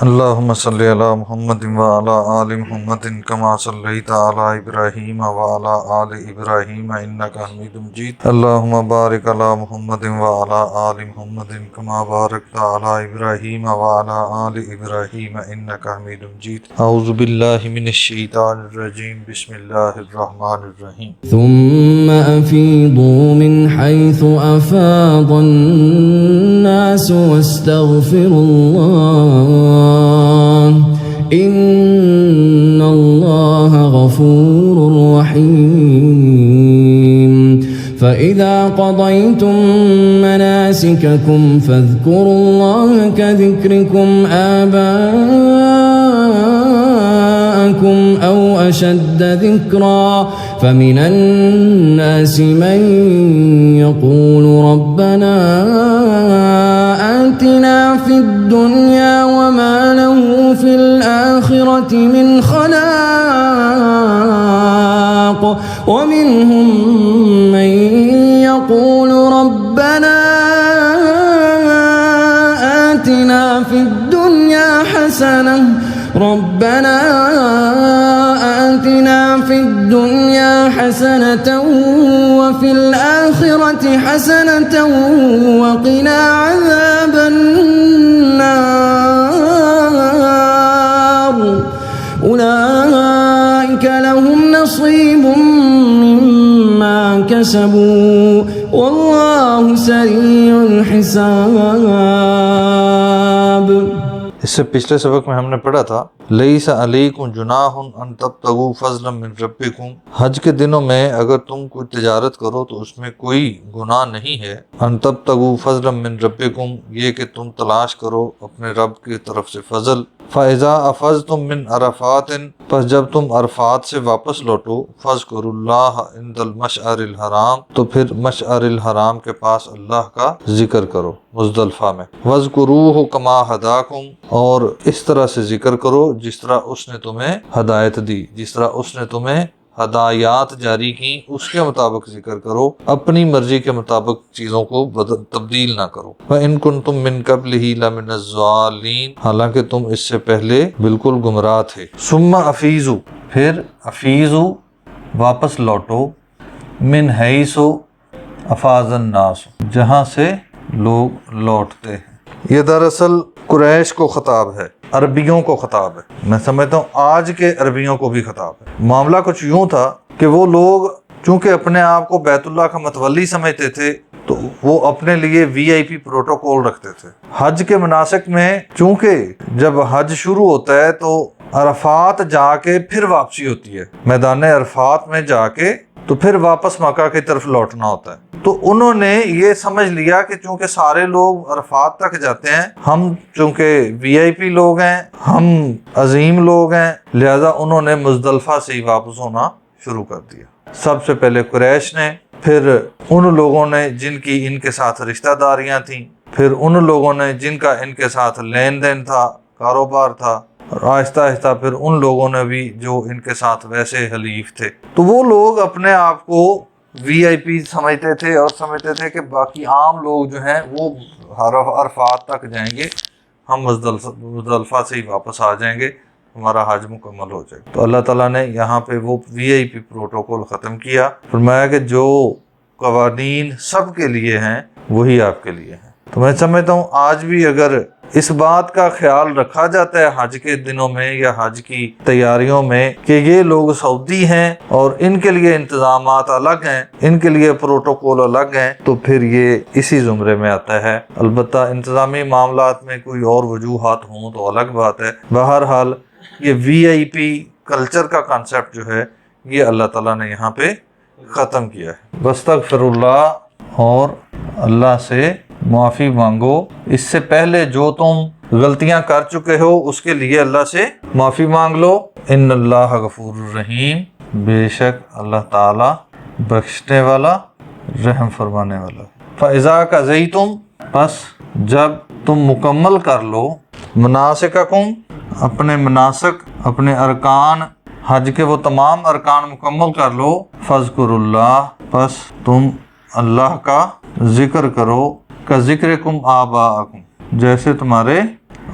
اللهم صل على محمد وعلى آل محمد كما صليت على إبراهيم وعلى آل إبراهيم إنك حميد مجيد. اللهم بارك على محمد وعلى آل محمد كما باركت على إبراهيم وعلى آل إبراهيم إنك حميد مجيد. أعوذ بالله من الشيطان الرجيم. بسم الله الرحمن الرحيم. ثم أفيضوا من حيث أفاض الناس واستغفروا الله إن الله غفور رحيم. فإذا قضيتم مناسككم فاذكروا الله كذكركم آباءكم أو أشد ذكرا فمن الناس من يقول ربنا آتنا في الدنيا وما له في الآخرة من خلاق ومنهم من يقول ربنا آتنا في الدنيا حسنة وفي الآخرة حسنة وقنا عذاب النار. أولئك لهم نصيب مما كسبوا والله سريع الحساب. اس سے پچھلے سبق میں ہم نے پڑھا تھا لیس علیکم جناح ان تبتغوا فضلا من ربکم. حج کے دنوں میں اگر تم کوئی تجارت کرو تو اس میں کوئی گناہ نہیں ہے. ان تبتغوا فضلا من ربکم یہ کہ تم تلاش کرو اپنے رب کی طرف سے فضل. فاذا افضتم من عرفات پس جب تم عرفات سے واپس لوٹو فاذکروا اللہ عند المشعر الحرام تو پھر مشعر الحرام کے پاس اللہ کا ذکر کرو مزدلفہ میں. وَاذْكُرُوهُ كَمَا هَدَاكُمْ اور اس طرح سے ذکر کرو جس طرح اس نے تمہیں ہدایت دی، جس طرح اس نے تمہیں ہدایات جاری کی اس کے مطابق ذکر کرو، اپنی مرضی کے مطابق چیزوں کو تبدیل نہ کرو. وَإِن كُنتُم مِّن قَبْلِهِ لَمِنَ الضَّالِّينَ حالانکہ تم اس سے پہلے بالکل گمراہ تھے. ثُمَّ أَفِيضُوا پھر افیضوا واپس لوٹو، من حیث افاض الناس جہاں سے لوگ لوٹتے ہیں. یہ دراصل قریش کو خطاب ہے، عربیوں کو خطاب ہے. میں سمجھتا ہوں آج کے عربیوں کو بھی خطاب ہے. معاملہ کچھ یوں تھا کہ وہ لوگ چونکہ اپنے آپ کو بیت اللہ کا متولی سمجھتے تھے تو وہ اپنے لیے وی آئی پی پروٹوکول رکھتے تھے. حج کے مناسک میں چونکہ جب حج شروع ہوتا ہے تو عرفات جا کے پھر واپسی ہوتی ہے، میدان عرفات میں جا کے تو پھر واپس مکہ کی طرف لوٹنا ہوتا ہے. تو انہوں نے یہ سمجھ لیا کہ چونکہ سارے لوگ عرفات تک جاتے ہیں، ہم چونکہ وی آئی پی لوگ ہیں، ہم عظیم لوگ ہیں، لہذا انہوں نے مزدلفہ سے ہی واپس ہونا شروع کر دیا. سب سے پہلے قریش نے، پھر ان لوگوں نے جن کی ان کے ساتھ رشتہ داریاں تھیں، پھر ان لوگوں نے جن کا ان کے ساتھ لین دین تھا، کاروبار تھا، اور آہستہ آہستہ پھر ان لوگوں نے بھی جو ان کے ساتھ ویسے حلیف تھے. تو وہ لوگ اپنے آپ کو وی آئی پی سمجھتے تھے اور سمجھتے تھے کہ باقی عام لوگ جو ہیں وہ عرفات تک جائیں گے، ہم مزدلفہ سے ہی واپس آ جائیں گے، ہمارا حج مکمل ہو جائے گا. تو اللہ تعالیٰ نے یہاں پہ وہ وی آئی پی پروٹوکول ختم کیا، فرمایا کہ جو قوانین سب کے لیے ہیں وہی آپ کے لیے ہیں. تو میں سمجھتا ہوں آج بھی اگر اس بات کا خیال رکھا جاتا ہے حج کے دنوں میں یا حج کی تیاریوں میں کہ یہ لوگ سعودی ہیں اور ان کے لیے انتظامات الگ ہیں، ان کے لیے پروٹوکول الگ ہیں، تو پھر یہ اسی زمرے میں آتا ہے. البتہ انتظامی معاملات میں کوئی اور وجوہات ہوں تو الگ بات ہے. بہرحال یہ وی آئی پی کلچر کا کانسیپٹ جو ہے یہ اللہ تعالیٰ نے یہاں پہ ختم کیا ہے. واستغفر اللہ اور اللہ سے معافی مانگو. اس سے پہلے جو تم غلطیاں کر چکے ہو اس کے لیے اللہ سے معافی مانگ لو. ان اللہ غفور الرحیم بے شک اللہ تعالی بخشنے والا رحم فرمانے والا. فاذا قضیتم پس جب تم مکمل کر لو مناسککم اپنے مناسک اپنے ارکان حج کے وہ تمام ارکان مکمل کر لو. فاذکروا اللہ پس تم اللہ کا ذکر کرو کا ذکرکم آباءکم جیسے تمہارے